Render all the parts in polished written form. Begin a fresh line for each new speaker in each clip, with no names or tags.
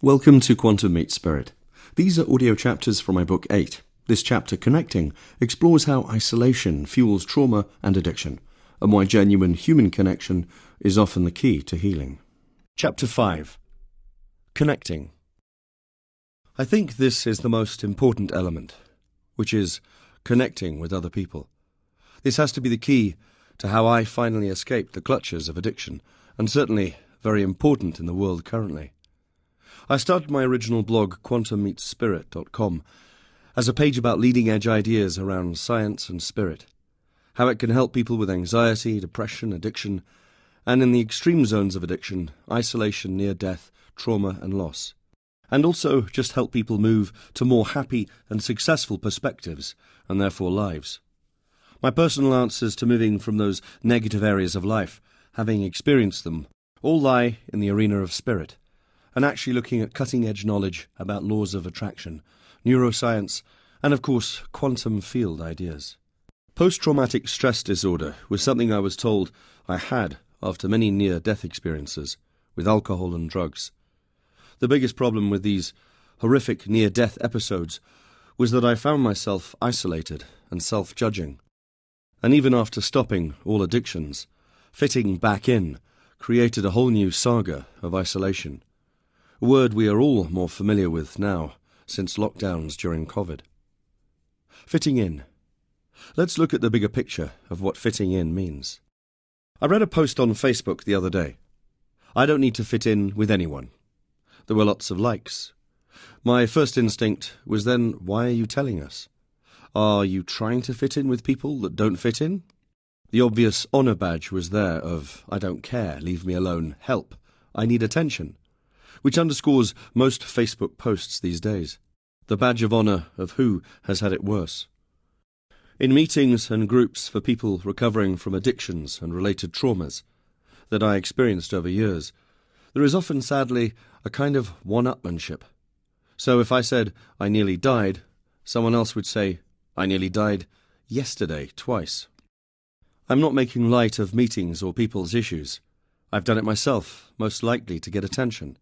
Welcome to Quantum Meets Spirit. These are audio chapters from my book 8. This chapter, Connecting, explores how isolation fuels trauma and addiction, and why genuine human connection is often the key to healing. Chapter 5. Connecting. I think this is the most important element, which is connecting with other people. This has to be the key to how I finally escaped the clutches of addiction, and certainly very important in the world currently. I started my original blog, quantummeetsspirit.com, as a page about leading-edge ideas around science and spirit, how it can help people with anxiety, depression, addiction, and in the extreme zones of addiction, isolation, near-death, trauma and loss, and also just help people move to more happy and successful perspectives, and therefore lives. My personal answers to moving from those negative areas of life, having experienced them, all lie in the arena of spirit, and actually looking at cutting-edge knowledge about laws of attraction, neuroscience, and of course, quantum field ideas. Post-traumatic stress disorder was something I was told I had after many near-death experiences with alcohol and drugs. The biggest problem with these horrific near-death episodes was that I found myself isolated and self-judging. And even after stopping all addictions, fitting back in created a whole new saga of isolation. A word we are all more familiar with now, since lockdowns during COVID. Fitting in. Let's look at the bigger picture of what fitting in means. I read a post on Facebook the other day. I don't need to fit in with anyone. There were lots of likes. My first instinct was then, why are you telling us? Are you trying to fit in with people that don't fit in? The obvious honour badge was there of, I don't care, leave me alone, help, I need attention, which underscores most Facebook posts these days. The badge of honour of who has had it worse. In meetings and groups for people recovering from addictions and related traumas that I experienced over years, there is often, sadly, a kind of one-upmanship. So if I said, I nearly died, someone else would say, I nearly died yesterday twice. I'm not making light of meetings or people's issues. I've done it myself, most likely to get attention.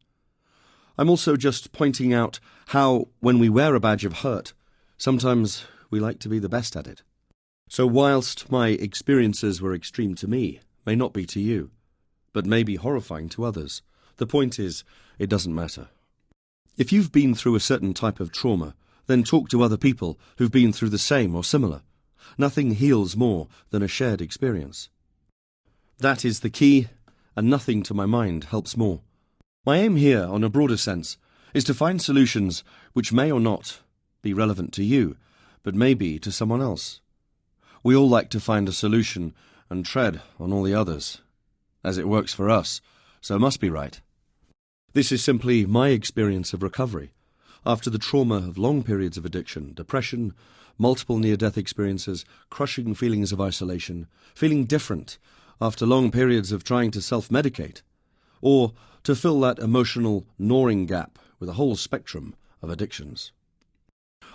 I'm also just pointing out how, when we wear a badge of hurt, sometimes we like to be the best at it. So whilst my experiences were extreme to me, may not be to you, but may be horrifying to others, the point is, it doesn't matter. If you've been through a certain type of trauma, then talk to other people who've been through the same or similar. Nothing heals more than a shared experience. That is the key, and nothing to my mind helps more. My aim here, on a broader sense, is to find solutions which may or not be relevant to you, but may be to someone else. We all like to find a solution and tread on all the others, as it works for us, so it must be right. This is simply my experience of recovery, after the trauma of long periods of addiction, depression, multiple near-death experiences, crushing feelings of isolation, feeling different after long periods of trying to self-medicate, or to fill that emotional gnawing gap with a whole spectrum of addictions.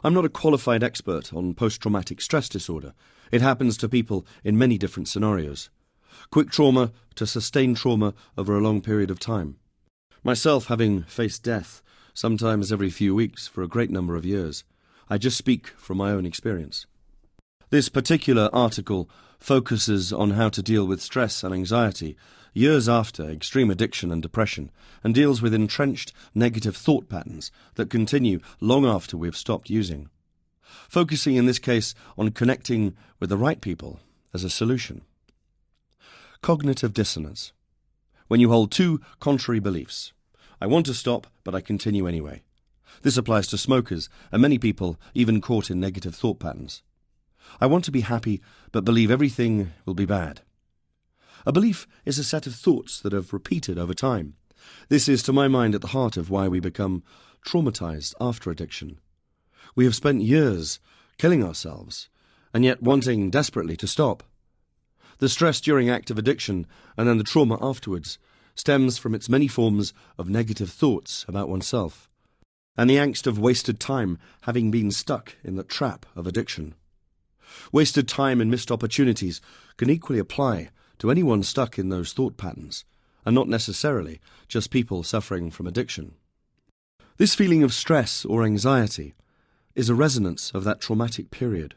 I'm not a qualified expert on post-traumatic stress disorder. It happens to people in many different scenarios. Quick trauma to sustained trauma over a long period of time. Myself having faced death, sometimes every few weeks for a great number of years, I just speak from my own experience. This particular article focuses on how to deal with stress and anxiety years after extreme addiction and depression, and deals with entrenched negative thought patterns that continue long after we've stopped using. Focusing in this case on connecting with the right people as a solution. Cognitive dissonance. When you hold two contrary beliefs. I want to stop, but I continue anyway. This applies to smokers and many people even caught in negative thought patterns. I want to be happy, but believe everything will be bad. A belief is a set of thoughts that have repeated over time. This is, to my mind, at the heart of why we become traumatized after addiction. We have spent years killing ourselves, and yet wanting desperately to stop. The stress during active addiction, and then the trauma afterwards, stems from its many forms of negative thoughts about oneself, and the angst of wasted time having been stuck in the trap of addiction. Wasted time and missed opportunities can equally apply to anyone stuck in those thought patterns, and not necessarily just people suffering from addiction. This feeling of stress or anxiety is a resonance of that traumatic period.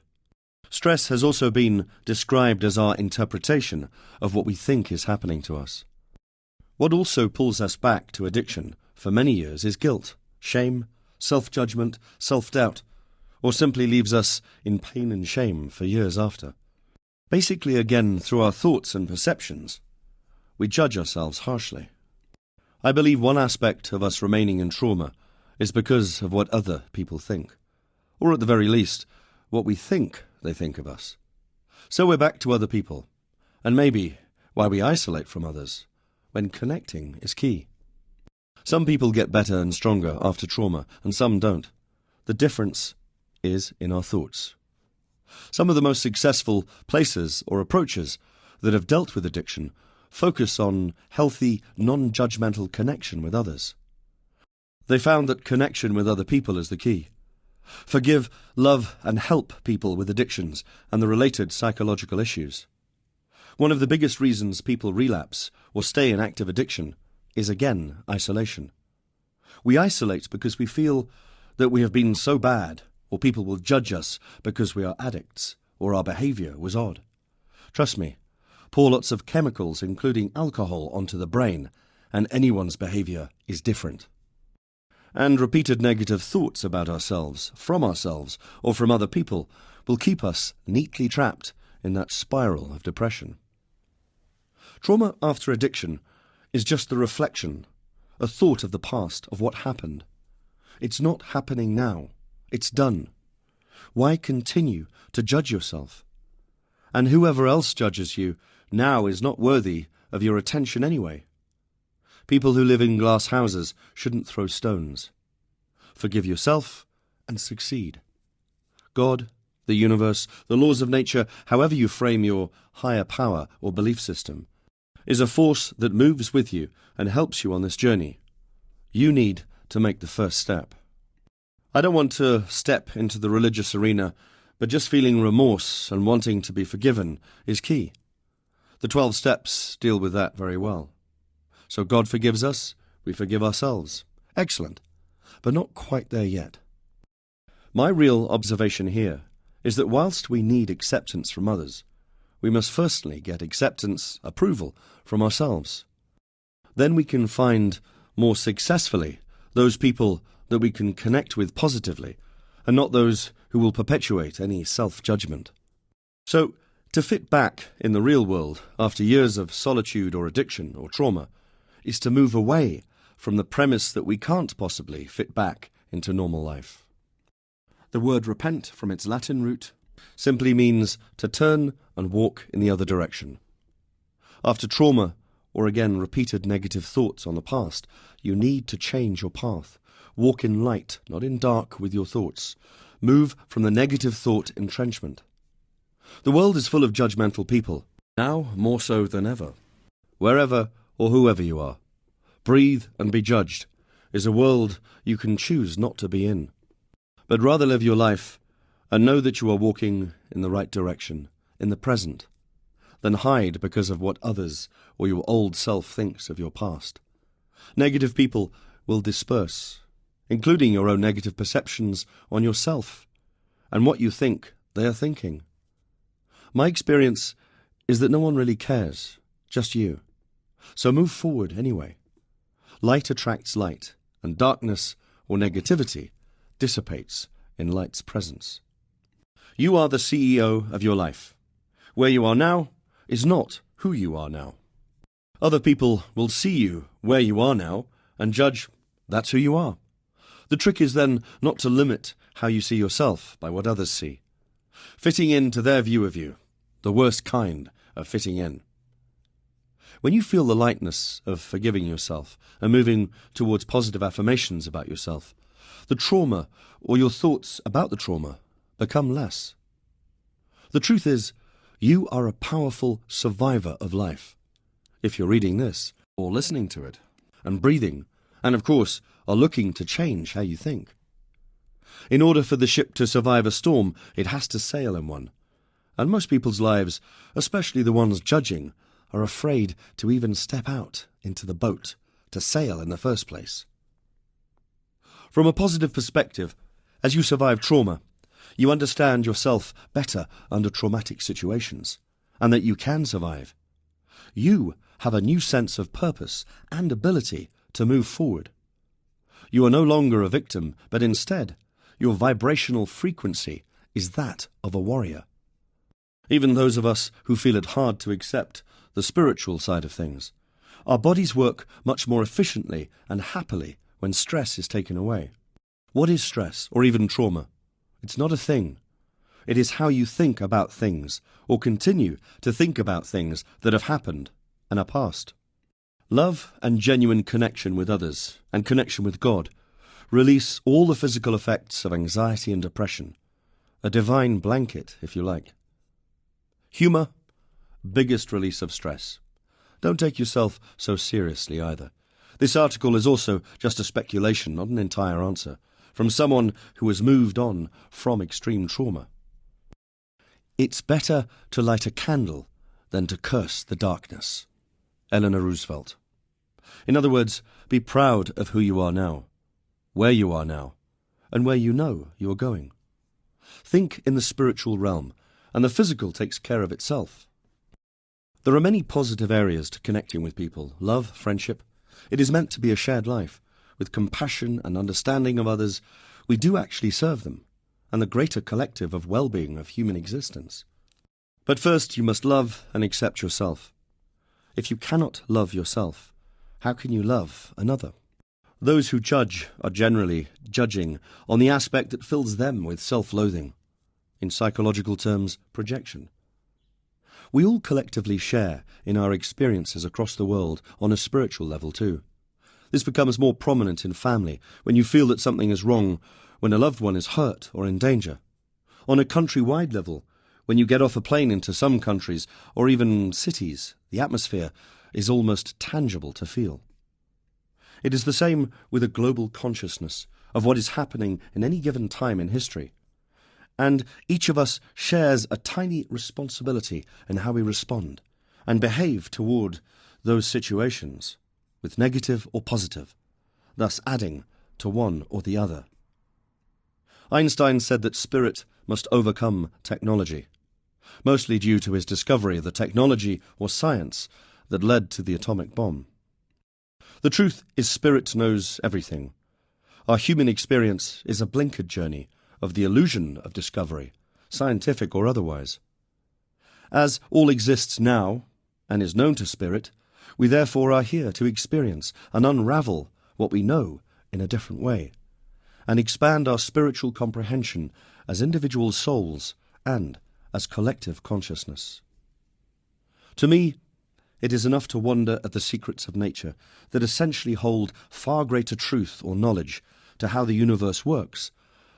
Stress has also been described as our interpretation of what we think is happening to us. What also pulls us back to addiction for many years is guilt, shame, self-judgement, self-doubt, or simply leaves us in pain and shame for years after. Basically, again, through our thoughts and perceptions, we judge ourselves harshly. I believe one aspect of us remaining in trauma is because of what other people think, or at the very least, what we think they think of us. So we're back to other people, and maybe why we isolate from others, when connecting is key. Some people get better and stronger after trauma, and some don't. The difference is in our thoughts. Some of the most successful places or approaches that have dealt with addiction focus on healthy, non-judgmental connection with others. They found that connection with other people is the key. Forgive, love, and help people with addictions and the related psychological issues. One of the biggest reasons people relapse or stay in active addiction is, again, isolation. We isolate because we feel that we have been so bad, or people will judge us because we are addicts, or our behaviour was odd. Trust me, pour lots of chemicals, including alcohol, onto the brain, and anyone's behaviour is different. And repeated negative thoughts about ourselves, or from other people, will keep us neatly trapped in that spiral of depression. Trauma after addiction is just the reflection, a thought of the past, of what happened. It's not happening now. It's done. Why continue to judge yourself? And whoever else judges you now is not worthy of your attention anyway. People who live in glass houses shouldn't throw stones. Forgive yourself and succeed. God, the universe, the laws of nature, however you frame your higher power or belief system, is a force that moves with you and helps you on this journey. You need to make the first step. I don't want to step into the religious arena, but just feeling remorse and wanting to be forgiven is key. The 12 steps deal with that very well. So God forgives us, we forgive ourselves. Excellent, but not quite there yet. My real observation here is that whilst we need acceptance from others, we must firstly get acceptance, approval from ourselves. Then we can find more successfully those people that we can connect with positively, and not those who will perpetuate any self-judgment. So, to fit back in the real world after years of solitude or addiction or trauma is to move away from the premise that we can't possibly fit back into normal life. The word repent, from its Latin root, simply means to turn and walk in the other direction. After trauma, or again repeated negative thoughts on the past, you need to change your path. Walk in light, not in dark, with your thoughts. Move from the negative thought entrenchment. The world is full of judgmental people, now more so than ever. Wherever or whoever you are, breathe and be judged is a world you can choose not to be in. But rather live your life and know that you are walking in the right direction, in the present, than hide because of what others or your old self thinks of your past. Negative people will disperse, including your own negative perceptions on yourself and what you think they are thinking. My experience is that no one really cares, just you. So move forward anyway. Light attracts light, and darkness or negativity dissipates in light's presence. You are the CEO of your life. Where you are now is not who you are now. Other people will see you where you are now and judge that's who you are. The trick is then not to limit how you see yourself by what others see. Fitting into their view of you, the worst kind of fitting in. When you feel the lightness of forgiving yourself and moving towards positive affirmations about yourself, the trauma or your thoughts about the trauma become less. The truth is, you are a powerful survivor of life. If you're reading this, or listening to it, and breathing, and of course are looking to change how you think. In order for the ship to survive a storm, it has to sail in one. And most people's lives, especially the ones judging, are afraid to even step out into the boat to sail in the first place. From a positive perspective, as you survive trauma, you understand yourself better under traumatic situations, and that you can survive. You have a new sense of purpose and ability to move forward. You are no longer a victim, but instead, your vibrational frequency is that of a warrior. Even those of us who feel it hard to accept the spiritual side of things, our bodies work much more efficiently and happily when stress is taken away. What is stress, or even trauma? It's not a thing. It is how you think about things, or continue to think about things that have happened and are past. Love and genuine connection with others, and connection with God, release all the physical effects of anxiety and depression. A divine blanket, if you like. Humour, biggest release of stress. Don't take yourself so seriously either. This article is also just a speculation, not an entire answer, from someone who has moved on from extreme trauma. It's better to light a candle than to curse the darkness. Eleanor Roosevelt. In other words, be proud of who you are now, where you are now, and where you know you are going. Think in the spiritual realm, and the physical takes care of itself. There are many positive areas to connecting with people: love, friendship. It is meant to be a shared life. With compassion and understanding of others, we do actually serve them, and the greater collective of well-being of human existence. But first you must love and accept yourself. If you cannot love yourself, how can you love another? Those who judge are generally judging on the aspect that fills them with self-loathing. In psychological terms, projection. We all collectively share in our experiences across the world on a spiritual level too. This becomes more prominent in family when you feel that something is wrong, when a loved one is hurt or in danger. On a country-wide level, when you get off a plane into some countries or even cities, the atmosphere is almost tangible to feel. It is the same with a global consciousness of what is happening in any given time in history. And each of us shares a tiny responsibility in how we respond and behave toward those situations, with negative or positive, thus adding to one or the other. Einstein said that spirit must overcome technology, mostly due to his discovery of the technology or science that led to the atomic bomb. The truth is, spirit knows everything. Our human experience is a blinkered journey of the illusion of discovery, scientific or otherwise. As all exists now and is known to spirit, we therefore are here to experience and unravel what we know in a different way, and expand our spiritual comprehension as individual souls and as collective consciousness. To me, it is enough to wonder at the secrets of nature that essentially hold far greater truth or knowledge to how the universe works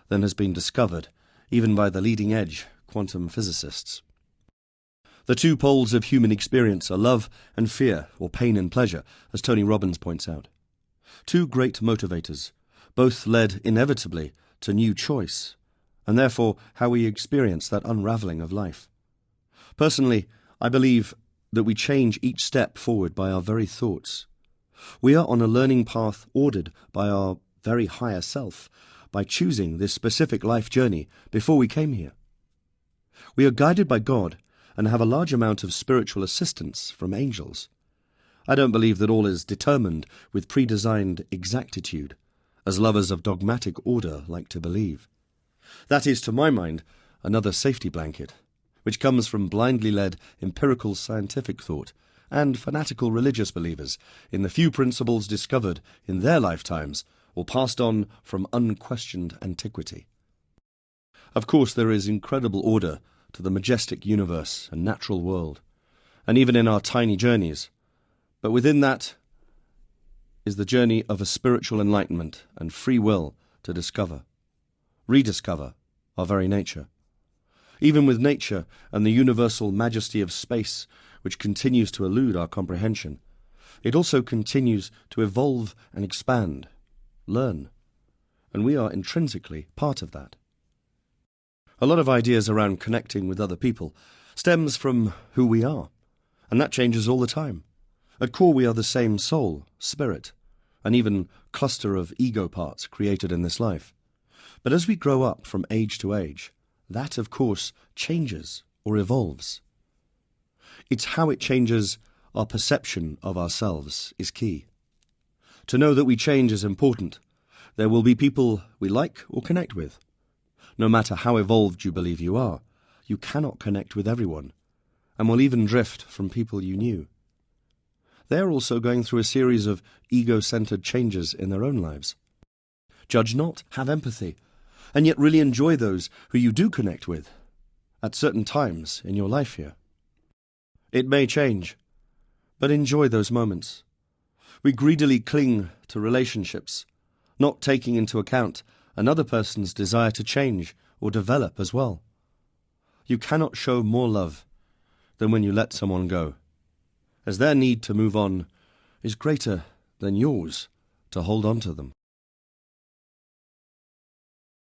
than has been discovered even by the leading-edge quantum physicists. The two poles of human experience are love and fear, or pain and pleasure, as Tony Robbins points out. Two great motivators, both led inevitably to new choice, and therefore how we experience that unravelling of life. Personally, I believe that we change each step forward by our very thoughts. We are on a learning path ordered by our very higher self, by choosing this specific life journey before we came here. We are guided by God and have a large amount of spiritual assistance from angels. I don't believe that all is determined with predesigned exactitude, as lovers of dogmatic order like to believe. That is, to my mind, another safety blanket, which comes from blindly led empirical scientific thought and fanatical religious believers in the few principles discovered in their lifetimes or passed on from unquestioned antiquity. Of course, there is incredible order to the majestic universe and natural world, and even in our tiny journeys, but within that is the journey of a spiritual enlightenment and free will to discover, rediscover our very nature. Even with nature and the universal majesty of space, which continues to elude our comprehension, it also continues to evolve and expand, learn, and we are intrinsically part of that. A lot of ideas around connecting with other people stems from who we are, and that changes all the time. At core, we are the same soul, spirit, an even cluster of ego parts created in this life. But as we grow up from age to age, that, of course, changes or evolves. It's how it changes our perception of ourselves is key. To know that we change is important. There will be people we like or connect with. No matter how evolved you believe you are, you cannot connect with everyone, and will even drift from people you knew. They're also going through a series of ego-centered changes in their own lives. Judge not, have empathy, and yet really enjoy those who you do connect with at certain times in your life here. It may change, but enjoy those moments. We greedily cling to relationships, not taking into account another person's desire to change or develop as well. You cannot show more love than when you let someone go, as their need to move on is greater than yours to hold on to them.